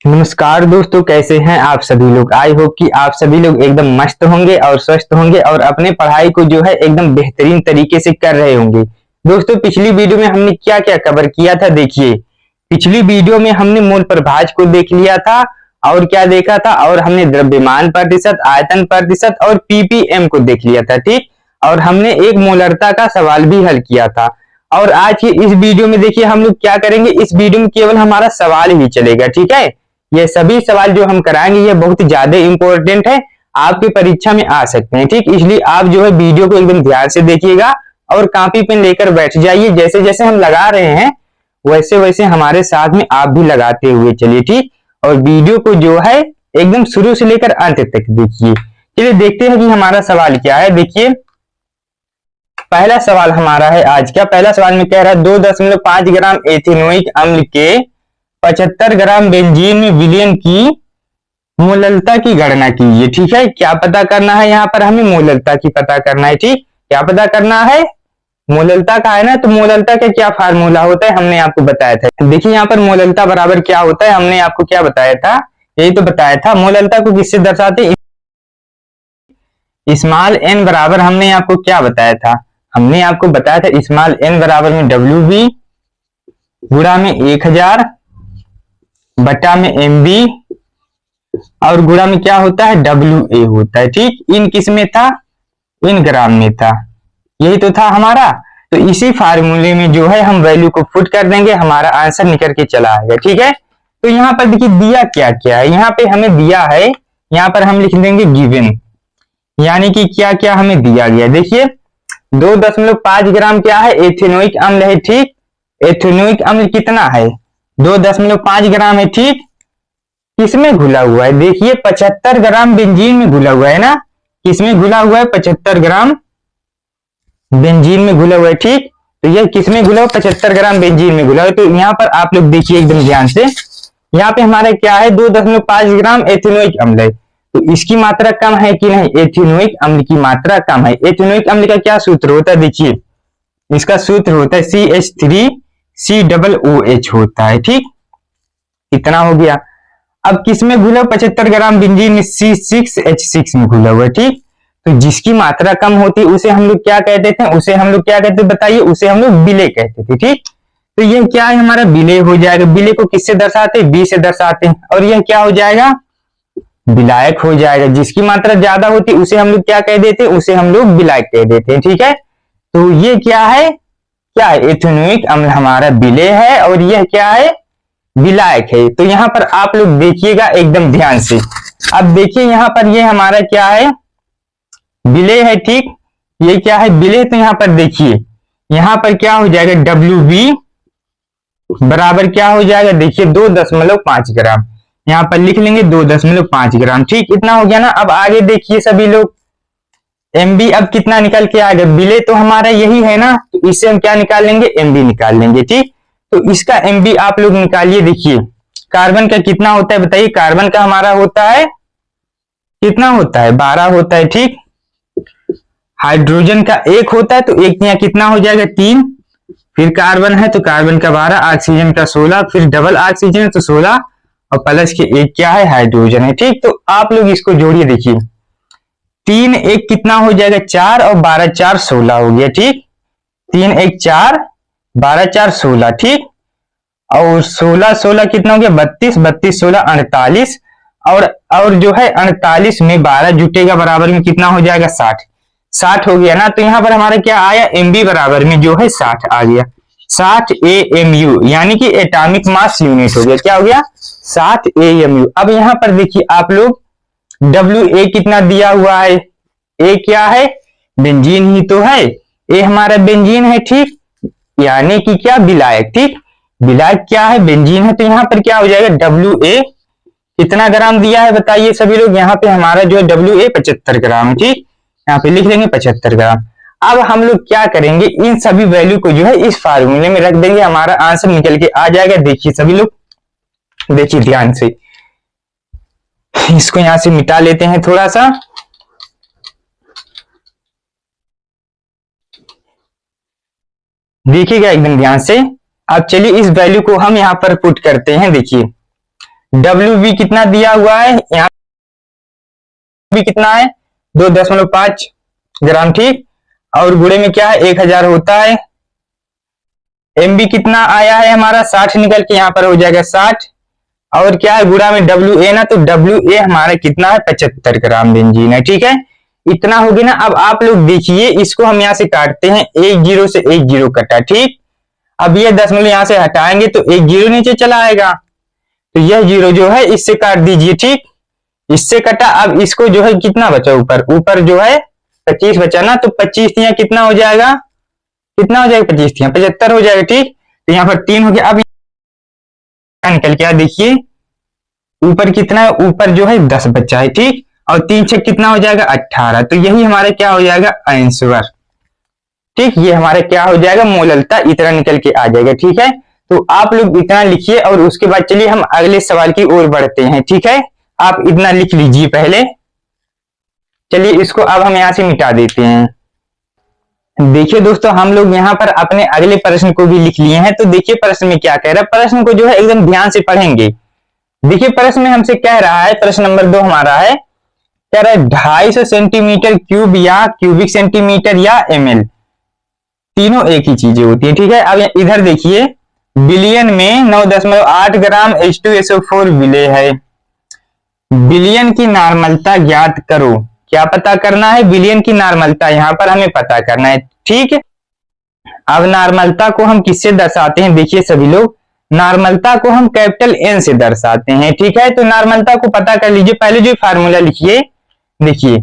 नमस्कार दोस्तों, कैसे हैं आप सभी लोग। आई होप कि आप सभी लोग एकदम मस्त होंगे और स्वस्थ होंगे और अपने पढ़ाई को जो है एकदम बेहतरीन तरीके से कर रहे होंगे। दोस्तों, पिछली वीडियो में हमने क्या क्या कवर किया था देखिए। पिछली वीडियो में हमने मूल प्रभाज को देख लिया था और क्या देखा था, और हमने द्रव्यमान प्रतिशत, आयतन प्रतिशत और पीपीएम को देख लिया था, ठीक। और हमने एक मोलरता का सवाल भी हल किया था। और आज की इस वीडियो में देखिए हम लोग क्या करेंगे। इस वीडियो में केवल हमारा सवाल ही चलेगा, ठीक है। ये सभी सवाल जो हम कराएंगे ये बहुत ज्यादा इंपॉर्टेंट है, आपकी परीक्षा में आ सकते हैं, ठीक। इसलिए आप जो है वीडियो को एकदम ध्यान से देखिएगा और कॉपी पेन लेकर बैठ जाइए। जैसे जैसे हम लगा रहे हैं वैसे वैसे हमारे साथ में आप भी लगाते हुए चलिए, ठीक। और वीडियो को जो है एकदम शुरू से लेकर अंत तक देखिए। चलिए देखते हैं कि हमारा सवाल क्या है। देखिए पहला सवाल हमारा है आज का। पहला सवाल में कह रहा है 2.5 ग्राम एथेनोइक अम्ल के 75 ग्राम बेंजीन में विलयन की मोललता की गणना कीजिए, ठीक है। क्या पता करना है, यहाँ पर हमें मोललता की पता करना है, ठीक। क्या पता करना है, मोललता का है ना। तो मोललता का क्या फार्मूला होता है हमने आपको बताया था। देखिए यहाँ पर मोललता बराबर क्या होता है, हमने आपको क्या बताया था, यही तो बताया था। मोललता को किससे दर्शाते हैं, स्मॉल एन बराबर हमने आपको क्या बताया था, हमने आपको बताया था स्मॉल एन बराबर में WB गुणा में 1000 बटा में MB और गुणा में क्या होता है WA होता है, ठीक। इन किस में था, इन ग्राम में था, यही तो था हमारा। तो इसी फार्मूले में जो है हम वैल्यू को पुट कर देंगे, हमारा आंसर निकल के चला आएगा, ठीक है। तो यहाँ पर देखिए दिया क्या क्या है, यहाँ पे हमें दिया है, यहाँ पर हम लिख देंगे गिवन, यानी कि क्या क्या हमें दिया गया। देखिए 2.5 ग्राम क्या है, एथेनोइक अम्ल है, ठीक। एथेनोइक अम्ल कितना है, 2.5 ग्राम है, ठीक। किसमें घुला हुआ है, देखिए 75 ग्राम बेंजीन में घुला हुआ है ना। किसमें घुला हुआ है, 75 ग्राम बेंजीन में घुला हुआ है, ठीक। तो यह किसमें घुला हुआ, 75 ग्राम बेंजीन में घुला हुआ है। तो यहाँ पर आप लोग देखिए एकदम ध्यान से, यहाँ पे हमारा क्या है 2.5 ग्राम एथेनोइक अम्ल है। तो इसकी मात्रा कम है कि नहीं, एथेनोइक अम्ल की मात्रा कम है। एथेनोइक अम्ल का क्या सूत्र होता है, देखिए इसका सूत्र होता है CH3COOH होता है, ठीक। इतना हो गया। अब किसमें घुला, 75 ग्राम बेंजीन में C6H6 में घुला हुआ है, ठीक। तो जिसकी मात्रा कम होती उसे हम लोग क्या कहते थे, उसे हम लोग क्या कहते बताइए, उसे हम लोग विलेय कहते थे, ठीक। तो यह क्या है, हमारा विलेय हो जाएगा। विलेय को किससे दर्शाते हैं, बी से दर्शाते हैं। और यह क्या हो जाएगा, विलायक हो जाएगा। जिसकी मात्रा ज्यादा होती उसे हम लोग क्या कह देते, उसे हम लोग विलायक कह देते हैं, ठीक है। तो ये क्या है, क्या है, एथेनोइक अम्ल हमारा विलेय है और यह क्या है, विलायक है। तो यहाँ पर आप लोग देखिएगा एकदम ध्यान से। अब देखिए यहाँ पर ये हमारा क्या है, विलेय है, ठीक। ये क्या है, विलेय। तो यहाँ पर देखिए यहाँ पर क्या हो जाएगा, WB बराबर क्या हो जाएगा, देखिए 2.5 ग्राम। यहाँ पर लिख लेंगे 2.5 ग्राम, ठीक। इतना हो गया ना। अब आगे देखिए सभी लोग, MB अब कितना निकल के आएगा, विलेय तो हमारा यही है ना, तो इससे हम क्या निकाल लेंगे, MB निकाल लेंगे, ठीक। तो इसका MB आप लोग निकालिए। देखिए कार्बन का कितना होता है बताइए, कार्बन का हमारा होता है कितना होता है, 12 होता है, ठीक। हाइड्रोजन का 1 होता है, तो एक यहाँ कितना हो जाएगा, 3। फिर कार्बन है तो कार्बन का 12, ऑक्सीजन का 16, फिर डबल ऑक्सीजन तो 16 और प्लस के 1 क्या है, हाइड्रोजन है, ठीक। तो आप लोग इसको जोड़िए। देखिए 3 1 कितना हो जाएगा, 4 और 12 4 16 हो गया, ठीक। 3 1 4, 12 4 16, ठीक। और 16 16 कितना हो गया, 32 32 16 48 और जो है 48 में 12 जुटेगा बराबर में कितना हो जाएगा, 60 60 हो गया ना। तो यहाँ पर हमारा क्या आया, MB बराबर में जो है 60 आ गया, 60 AMU, यानी कि एटॉमिक मास यूनिट हो गया। क्या हो गया, 60 AMU। अब यहाँ पर देखिए आप लोग WA कितना दिया हुआ है, A क्या है, बेंजीन ही तो है, A हमारा बेंजीन है, ठीक। यानी कि क्या, विलायक, ठीक। विलायक क्या है, बेंजीन है। तो यहाँ पर क्या हो जाएगा, WA कितना ग्राम दिया है बताइए सभी लोग, यहाँ पे हमारा जो है WA 75 ग्राम, ठीक। यहाँ पे लिख देंगे 75 ग्राम। अब हम लोग क्या करेंगे, इन सभी वैल्यू को जो है इस फार्मूले में रख देंगे, हमारा आंसर निकल के आ जाएगा। देखिए सभी लोग, देखिए ध्यान से, इसको यहां से मिटा लेते हैं थोड़ा सा। देखिएगा एकदम ध्यान से। अब चलिए इस वैल्यू को हम यहाँ पर पुट करते हैं। देखिए डब्ल्यू बी कितना दिया हुआ है, यहाँ भी कितना है 2.5 ग्राम, ठीक। और गुणे में क्या है 1000 होता है। एम बी कितना आया है हमारा 60 निकल के यहाँ पर हो जाएगा 60, और क्या है गुणा में डब्ल्यू ए ना, तो डब्ल्यू ए हमारा कितना है 75 ग्राम बेंजीन है, ठीक है। इतना हो गया ना। अब आप लोग देखिए इसको हम यहाँ से काटते हैं, एक जीरो से एक जीरो कटा, ठीक। अब ये दशमलव यहाँ से हटाएंगे तो एक जीरो नीचे चला आएगा, तो यह जीरो जो है इससे काट दीजिए, ठीक। इससे कटा। अब इसको जो है कितना बचा, ऊपर ऊपर जो है 25 बचा ना, तो 25 तिया कितना हो जाएगा, कितना हो जाएगा 25 तिया 75 हो जाएगा, ठीक। तो यहाँ पर 3 हो गया। अब निकल के देखिए ऊपर कितना है, ऊपर जो है 10 बचा है, ठीक। और 3 छह कितना हो जाएगा 18, तो यही हमारा क्या हो जाएगा आंसर, ठीक। ये हमारा क्या हो जाएगा मोललता इतना निकल के आ जाएगा, ठीक है। तो आप लोग इतना लिखिए और उसके बाद चलिए हम अगले सवाल की ओर बढ़ते हैं, ठीक है। आप इतना लिख लीजिए पहले। चलिए इसको अब हम यहां से मिटा देते हैं। देखिए दोस्तों हम लोग यहाँ पर अपने अगले प्रश्न को भी लिख लिए हैं। तो देखिए प्रश्न में क्या कह रहा है, प्रश्न को जो है एकदम ध्यान से पढ़ेंगे। देखिए प्रश्न में हमसे कह रहा है, प्रश्न नंबर 2 हमारा है, कह रहा है 250 सेंटीमीटर क्यूब या क्यूबिक सेंटीमीटर या ml, तीनों एक ही चीजें होती है, ठीक है। अब इधर देखिए बिलियन में 9.8 ग्राम H2SO4 विलेय है। बिलियन की नॉर्मलता ज्ञात करो। क्या पता करना है, बिलियन की नॉर्मलता यहाँ पर हमें पता करना है, ठीक है। अब नॉर्मलता को हम किससे दर्शाते हैं, देखिए सभी लोग नॉर्मलता को हम कैपिटल एन से दर्शाते हैं, ठीक है। तो नॉर्मलता को पता कर लीजिए, पहले जो फार्मूला लिखिए, देखिए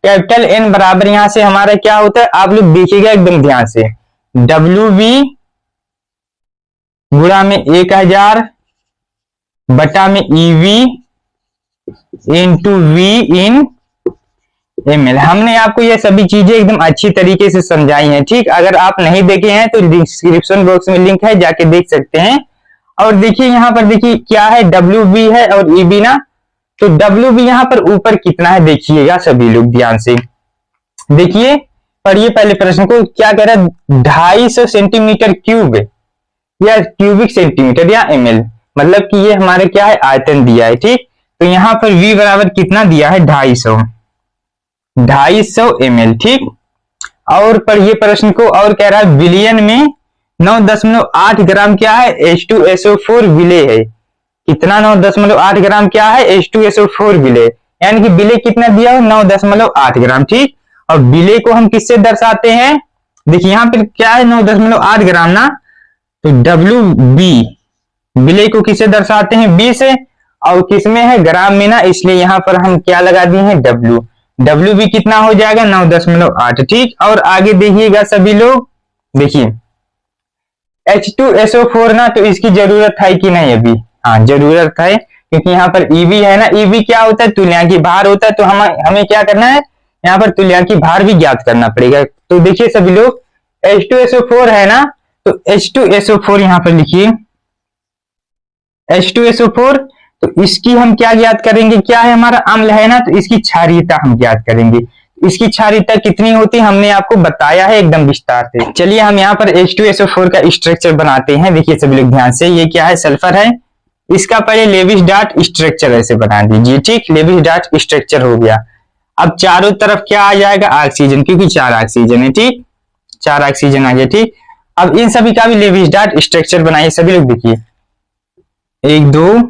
कैपिटल एन बराबर यहां से हमारा क्या होता है, आप लोग देखिएगा एकदम ध्यान से, डब्ल्यू बी गुणा में 1000 बटा में EV into V in ml। हमने आपको ये सभी चीजें एकदम अच्छी तरीके से समझाई हैं, ठीक। अगर आप नहीं देखे हैं तो डिस्क्रिप्शन बॉक्स में लिंक है, जाके देख सकते हैं। और देखिए यहाँ पर देखिए क्या है, डब्ल्यू बी है और ई बी ना, तो डब्ल्यू बी यहाँ पर ऊपर कितना है देखिएगा सभी लोग ध्यान से। देखिए पढ़िए पहले प्रश्न को, क्या कह रहा है 250 सेंटीमीटर क्यूब या क्यूबिक सेंटीमीटर या ml, मतलब कि ये हमारे क्या है आयतन दिया है, ठीक। तो यहाँ पर v बराबर कितना दिया है 250 ml, ठीक। और पढ़िए प्रश्न को, और कह रहा है बिलियन में 9.8 ग्राम क्या है H2SO4 विलेय है। कितना 9.8 ग्राम क्या है H2SO4 विलेय, यानी कि विलेय कितना दिया हो 9.8 ग्राम, ठीक। और विलेय को हम किससे दर्शाते हैं, देखिए यहाँ पर क्या है 9.8 ग्राम ना, तो डब्ल्यू बी विलेय को किससे दर्शाते हैं बी से, और किसमें है ग्राम में ना, इसलिए यहाँ पर हम क्या लगा दिए हैं डब्ल्यू। डब्ल्यू बी कितना हो जाएगा 9.8, ठीक। और आगे देखिएगा सभी लोग, देखिए H2SO4 ना, तो इसकी जरूरत है कि नहीं अभी, हाँ जरूरत है, क्योंकि यहाँ पर EV है ना, EV क्या होता है तुल्यांकी भार होता है। तो हमें क्या करना है यहाँ पर तुल्यांकी भार भी ज्ञात करना पड़ेगा। तो देखिए सभी लोग H2SO4 है ना, तो H2SO4 यहाँ पर लिखिए H2SO4, तो इसकी हम क्या ज्ञात करेंगे, क्या है हमारा अम्ल है ना, तो इसकी क्षारीयता हम ज्ञात करेंगे। इसकी क्षारीयता कितनी होती है हमने आपको बताया है एकदम विस्तार से। चलिए हम यहाँ पर H2SO4 का स्ट्रक्चर बनाते हैं। देखिए सभी लोग ध्यान से, ये क्या है सल्फर है, इसका पहले लेविस डॉट स्ट्रक्चर ऐसे बना दीजिए, ठीक। लेविस डॉट स्ट्रक्चर हो गया। अब चारों तरफ क्या आ जाएगा ऑक्सीजन, क्योंकि 4 ऑक्सीजन है, ठीक, 4 ऑक्सीजन आ गया, ठीक। अब इन सभी का भी लेविस डॉट स्ट्रक्चर बनाइए सभी लोग, देखिए 1 2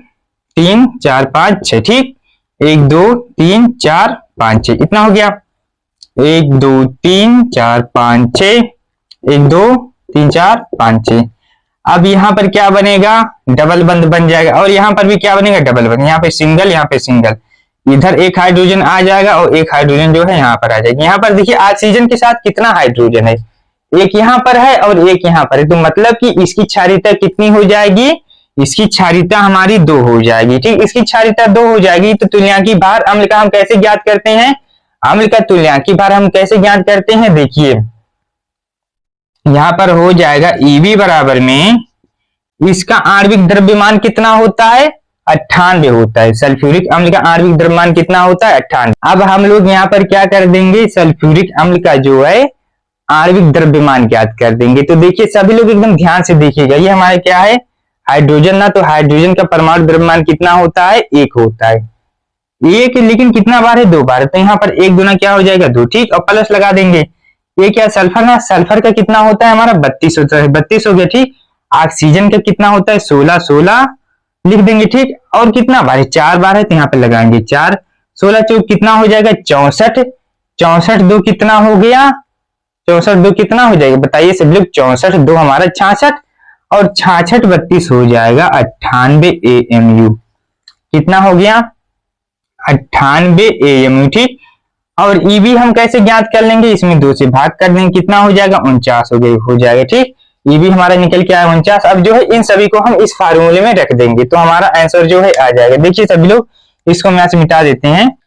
3 4 5 6, ठीक। 1 2 3 4 5 6 इतना हो गया, 1 2 3 4 5 6, 1 2 3 4 5 6। अब यहाँ पर क्या बनेगा डबल बंद बन जाएगा, और यहाँ पर भी क्या बनेगा डबल बंद, यहाँ पे सिंगल, यहाँ पे सिंगल, इधर एक हाइड्रोजन आ जाएगा और एक हाइड्रोजन जो है यहाँ पर आ जाएगी। यहाँ पर देखिए ऑक्सीजन के साथ कितना हाइड्रोजन है, एक यहाँ पर है और एक यहाँ पर है, तो मतलब कि इसकी क्षारीयता कितनी हो जाएगी, इसकी क्षारीयता हमारी 2 हो जाएगी, ठीक। इसकी क्षारीयता 2 हो जाएगी, तो तुल्यांकी भार अम्ल का हम कैसे ज्ञात करते हैं, अम्ल का तुल्यांकी भार हम कैसे ज्ञात करते हैं, देखिए यहां पर हो जाएगा EB बराबर में इसका आणविक द्रव्यमान कितना होता है 98 होता है। सल्फ्यूरिक अम्ल का आणविक द्रव्यमान कितना होता है 98। अब हम लोग यहाँ पर क्या कर देंगे, सल्फ्यूरिक अम्ल का जो है आणविक द्रव्यमान ज्ञात कर देंगे। तो देखिए सभी लोग एकदम ध्यान से देखिएगा, ये हमारा क्या है हाइड्रोजन ना, तो हाइड्रोजन का परमाणु द्रव्यमान कितना होता है, 1 होता है। एक लेकिन कितना बार है, 2 बार, तो यहाँ पर 1 दूना क्या हो जाएगा, 2, ठीक, और प्लस लगा देंगे। ये क्या सल्फर ना, सल्फर का कितना होता है हमारा 32 होता है, 32 हो गया, ठीक। ऑक्सीजन का कितना होता है 16, 16 लिख देंगे, ठीक। और कितना बार है, 4 बार है, तो यहाँ पे लगाएंगे 4, 16 चौक कितना हो जाएगा 64, 64 दो कितना हो गया, 64 दो कितना हो जाएगा बताइए सब लोग, 64 दो हमारा 66, और 66 32 हो जाएगा 98 AMU। कितना हो गया 98 AMU, ठीक। और EB हम कैसे ज्ञात कर लेंगे, इसमें 2 से भाग कर देंगे, कितना हो जाएगा 49 हो जाएगा, ठीक। EB हमारा निकल के आया 49। अब जो है इन सभी को हम इस फार्मूले में रख देंगे तो हमारा आंसर जो है आ जाएगा। देखिए सभी लोग, इसको हम यहाँ से मिटा देते हैं।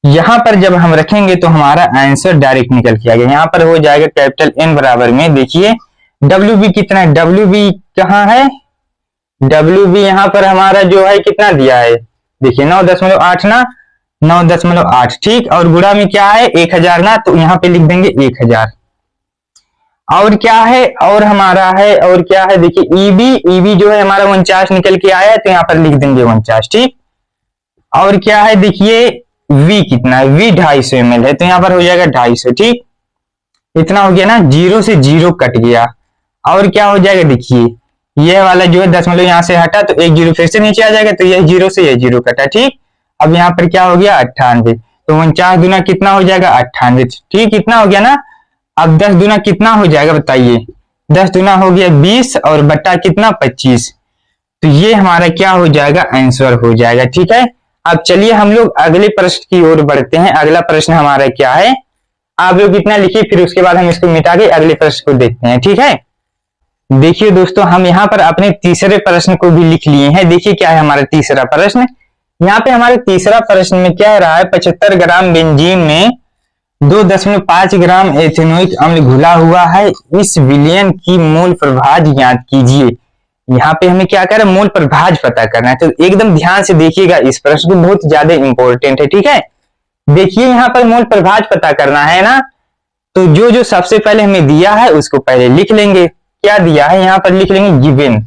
यहाँ पर जब हम रखेंगे तो हमारा आंसर डायरेक्ट निकल के आ गया। यहाँ पर हो जाएगा कैपिटल N बराबर में, देखिए WB कितना है, WB कहाँ है, WB यहाँ पर हमारा जो है कितना दिया है, देखिए 9.8 ना, 9.8, ठीक। और गुणा में क्या है 1000 ना, तो यहाँ पे लिख देंगे 1000। और क्या है, और हमारा है, और क्या है, देखिए EB जो है हमारा 49 निकल के आया है, तो यहाँ पर लिख देंगे 49, ठीक। और क्या है, देखिए V कितना है, V 250 ml है, तो यहाँ पर हो जाएगा 250, ठीक। इतना हो गया ना, 0 से 0 कट गया। और क्या हो जाएगा, देखिए ये वाला जो है दशमलव यहाँ से हटा तो 1 0 फिर से नीचे आ जाएगा, तो यह 0 से यह 0 कटा, ठीक। अब यहाँ पर क्या हो गया 98, तो 49 दूना कितना हो जाएगा 98, ठीक। कितना हो गया ना। अब 10 दूना कितना हो जाएगा बताइए, 10 दूना हो गया 20 और बट्टा कितना 25, तो ये हमारा क्या हो जाएगा आंसर हो जाएगा, ठीक है। अब चलिए हम लोग अगले प्रश्न की ओर बढ़ते हैं। अगला प्रश्न हमारा क्या है, आप लोग इतना लिखिए, फिर उसके बाद हम इसको मिटा के अगले प्रश्न को देखते हैं, ठीक है। देखिए दोस्तों, हम यहाँ पर अपने तीसरे प्रश्न को भी लिख लिए हैं। देखिए क्या है हमारा तीसरा प्रश्न। यहाँ पे हमारे तीसरा प्रश्न में क्या रहा है, 75 ग्राम बेंजीन में 2.5 ग्राम एथेनोइक अम्ल घुला हुआ है, इस विलयन की मोल प्रभाज ज्ञात कीजिए। यहाँ पे हमें क्या करना है, मोल प्रभाज पता करना है। तो एकदम ध्यान से देखिएगा, इस प्रश्न को बहुत ज्यादा इंपॉर्टेंट है, ठीक है। देखिए यहाँ पर मोल प्रभाज पता करना है ना, तो जो जो सबसे पहले हमें दिया है उसको पहले लिख लेंगे। क्या दिया है यहाँ पर लिख लेंगे गिवन,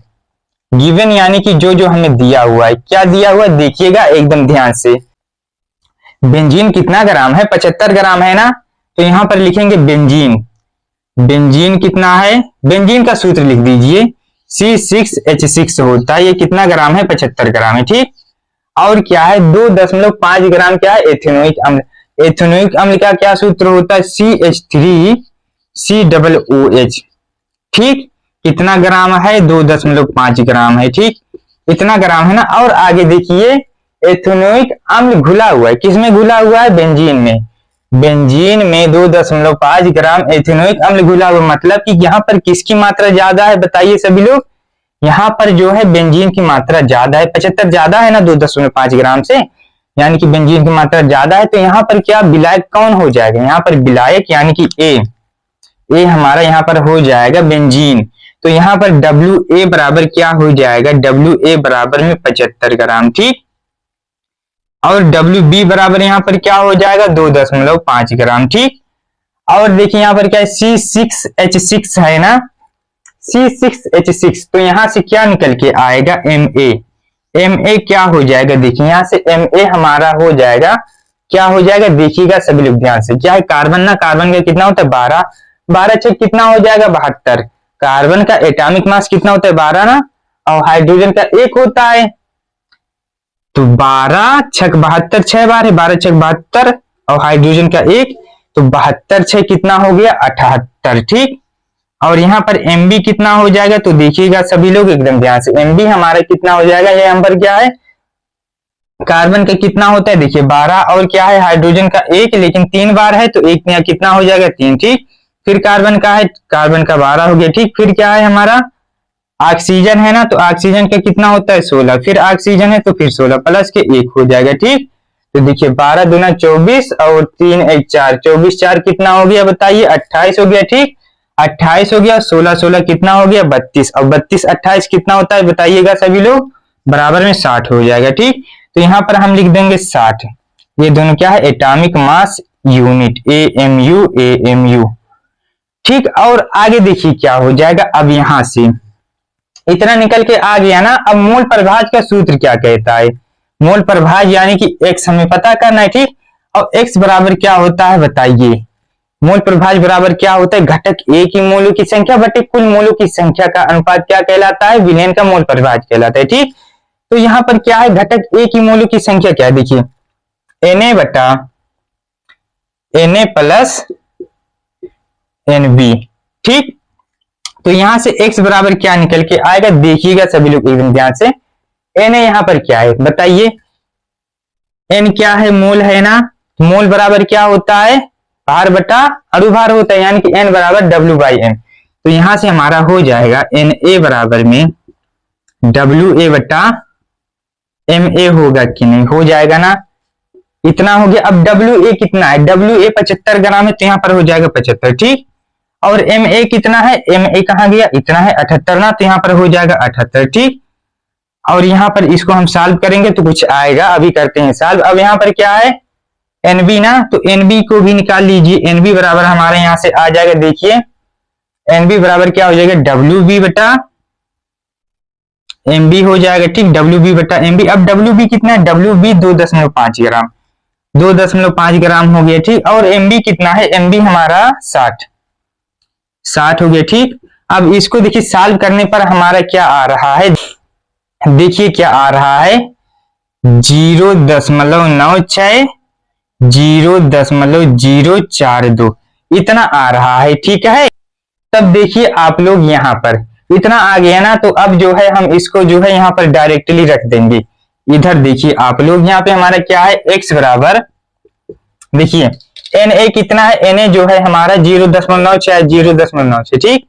गिवन यानी कि जो जो हमें दिया हुआ है। क्या दिया हुआ है देखिएगा एकदम ध्यान से, बेंजीन कितना ग्राम है 75 ग्राम है ना, तो यहाँ पर लिखेंगे बेंजीन, बेंजीन कितना है, बेंजीन का सूत्र लिख दीजिए C6H6 होता है, ये कितना ग्राम है 75 ग्राम है, ठीक। और क्या है 2.5 ग्राम क्या है एथेनोइक अम्ल, एथेनोइक अम्ल का क्या सूत्र होता है CH3COOH, ठीक। कितना ग्राम है 2.5 ग्राम है, ठीक, इतना ग्राम है ना। और आगे देखिए एथेनोइक अम्ल घुला हुआ है, किसमें घुला हुआ है बेंजीन में, बेंजीन में 2.5 ग्राम एथेनोइक अम्ल घुला हुआ, मतलब कि यहाँ पर किसकी मात्रा ज्यादा है बताइए सभी लोग, यहाँ पर जो है बेंजीन की मात्रा ज्यादा है, 75 ज्यादा है ना 2.5 ग्राम से, यानी कि बेंजीन की मात्रा ज्यादा है। तो यहाँ पर क्या विलायक कौन हो जाएगा, यहाँ पर विलायक यानी कि ए हमारा यहाँ पर हो जाएगा बेंजीन। तो यहाँ पर WA बराबर क्या हो जाएगा, WA बराबर में 75 ग्राम, ठीक। और WB बराबर यहाँ पर क्या हो जाएगा 2.5 ग्राम, ठीक। और देखिए यहाँ पर क्या है C6H6 है ना, C6H6, तो यहाँ से क्या निकल के आएगा Ma, Ma क्या हो जाएगा, देखिए यहाँ से Ma हमारा हो जाएगा, क्या हो जाएगा देखिएगा सभी लोग ध्यान से, क्या है कार्बन ना, कार्बन का कितना होता है 12, 12 छः कितना हो जाएगा 72, कार्बन का एटॉमिक मास कितना होता है 12 ना, और हाइड्रोजन का 1 होता है, तो 12 छक 72, 6 बार है 12 छक 72, और हाइड्रोजन का 1, तो 72 छः कितना हो गया 78, ठीक। और यहाँ पर Mb कितना हो जाएगा, तो देखिएगा सभी लोग एकदम ध्यान से, Mb हमारा कितना हो जाएगा, ये हम पर क्या है कार्बन का कितना होता है देखिए 12, और क्या है हाइड्रोजन का 1, लेकिन 3 बार है तो 1 यहाँ कितना हो जाएगा 3, ठीक। फिर कार्बन का है, कार्बन का 12 हो गया, ठीक। फिर क्या है हमारा ऑक्सीजन है ना, तो ऑक्सीजन का कितना होता है 16, फिर ऑक्सीजन है तो फिर 16 प्लस के 1 हो जाएगा, ठीक। तो देखिए 12 दूना 24 और 3 1 4, 24 4 कितना हो गया बताइए 28 हो गया, ठीक। 28 हो गया, 16 16 कितना हो गया 32, और 32 28 कितना होता है बताइएगा सभी लोग, बराबर में 60 हो जाएगा, ठीक। तो यहाँ पर हम लिख देंगे 60, ये दोनों क्या है एटॉमिक मास यूनिट, AMU, ठीक। और आगे देखिए क्या हो जाएगा, अब यहाँ से इतना निकल के आ गया ना। अब मोल प्रभाज का सूत्र क्या कहता है? मोल प्रभाज यानी कि x हमें पता करना है, ठीक। और x बराबर क्या होता है बताइए? मोल प्रभाज बराबर क्या होता है? घटक A की मोलों की संख्या बटे कुल मोलों की संख्या का अनुपात क्या कहलाता है? विलयन का मोल प्रभाज कहलाता है, ठीक। तो यहाँ पर क्या है? घटक A की मोलों की संख्या क्या है? देखिए Na बटा Na प्लस Nb, ठीक। तो यहां से x बराबर क्या निकल के आएगा? देखिएगा सभी लोग एकदम ध्यान से। Na यहाँ पर क्या है बताइए? n क्या है? मोल है ना। मोल बराबर क्या होता है? भार बटा अणुभार होता है, यानी कि n बराबर W/m। तो यहां से हमारा हो जाएगा Na बराबर में WA बटा MA होगा कि नहीं? हो जाएगा ना। इतना हो गया। अब WA कितना है? WA 75 ग्राम है, तो यहाँ पर हो जाएगा 75, ठीक। और MA कितना है? MA कहाँ गया? इतना है 78 ना, तो यहाँ पर हो जाएगा 78, ठीक। और यहाँ पर इसको हम सॉल्व करेंगे तो कुछ आएगा, अभी करते हैं सॉल्व। अब यहाँ पर क्या है? NB ना, तो NB को भी निकाल लीजिए। NB बराबर हमारे यहाँ से आ जाएगा, देखिए NB बराबर क्या हो जाएगा? WB बटा MB हो जाएगा, ठीक। WB बटा MB। अब WB कितना है? WB 2.5 ग्राम, 2.5 ग्राम हो गया, ठीक। और MB कितना है? MB हमारा 60 हो गया, ठीक। अब इसको देखिए सॉल्व करने पर हमारा क्या आ रहा है? देखिए क्या आ रहा है? 0.96 0.042 इतना आ रहा है, ठीक है। तब देखिए आप लोग यहाँ पर इतना आ गया ना, तो अब जो है हम इसको जो है यहाँ पर डायरेक्टली रख देंगे इधर। देखिए आप लोग यहाँ पे हमारा क्या है? x बराबर, देखिए Na कितना है? Na जो है हमारा 0.96 0.96, ठीक।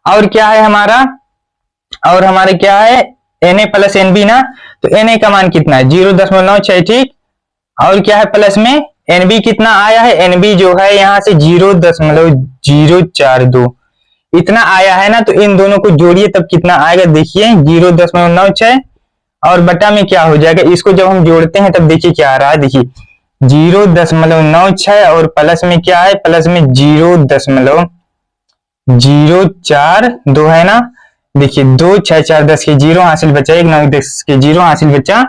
और क्या है हमारा? और हमारे क्या है? Na प्लस NB ना, तो Na का मान कितना है? 0.96, ठीक। और क्या है प्लस में? NB कितना आया है? NB जो है यहाँ से 0.042 इतना आया है ना। तो इन दोनों को जोड़िए तब कितना आएगा? देखिए 0.96 और बटा में क्या हो जाएगा? इसको जब हम जोड़ते हैं तब देखिए क्या आ रहा है? देखिए 0.96 और प्लस में क्या है? प्लस में 0.042 है ना। देखिए 2 6 4 10 के 0 हासिल बचा, 1 9 10 के 0 हासिल बचा,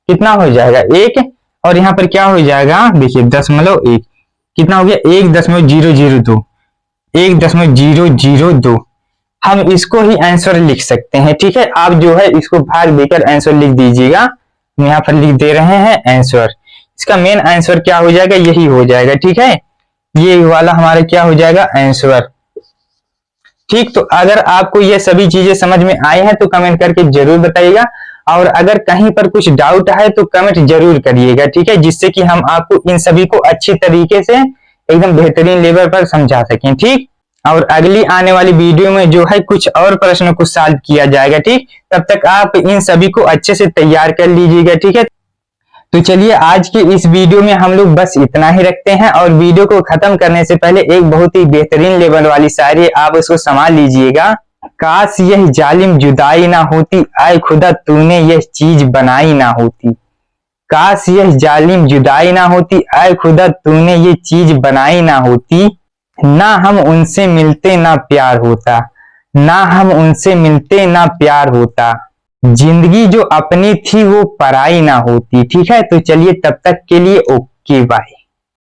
कितना हो जाएगा? 1। और यहाँ पर क्या हो जाएगा? देखिए 0.1 कितना हो गया? 1.002 1.002। हम इसको ही आंसर लिख सकते हैं, ठीक है। आप जो है इसको भाग देकर आंसर लिख दीजिएगा। हम यहाँ पर लिख दे रहे हैं आंसर। इसका मेन आंसर क्या हो जाएगा? यही हो जाएगा, ठीक है। ये वाला हमारा क्या हो जाएगा? आंसर, ठीक। तो अगर आपको ये सभी चीजें समझ में आई हैं तो कमेंट करके जरूर बताइएगा। और अगर कहीं पर कुछ डाउट है तो कमेंट जरूर करिएगा, ठीक है, जिससे कि हम आपको इन सभी को अच्छी तरीके से एकदम बेहतरीन लेवल पर समझा सकें, ठीक। और अगली आने वाली वीडियो में जो है कुछ और प्रश्नों को सॉल्व किया जाएगा, ठीक। तब तक आप इन सभी को अच्छे से तैयार कर लीजिएगा, ठीक है। तो चलिए आज के इस वीडियो में हम लोग बस इतना ही रखते हैं। और वीडियो को खत्म करने से पहले एक बहुत ही बेहतरीन लेवल वाली शायरी आप उसको संभाल लीजिएगा। काश यह जालिम जुदाई ना होती, आए खुदा तूने यह चीज बनाई ना होती। काश यह जालिम जुदाई ना होती, आए खुदा तूने ये चीज बनाई ना होती। ना हम उनसे मिलते ना प्यार होता, ना हम उनसे मिलते ना प्यार होता। जिंदगी जो अपनी थी वो पराई ना होती, ठीक है। तो चलिए तब तक के लिए ओके बाय।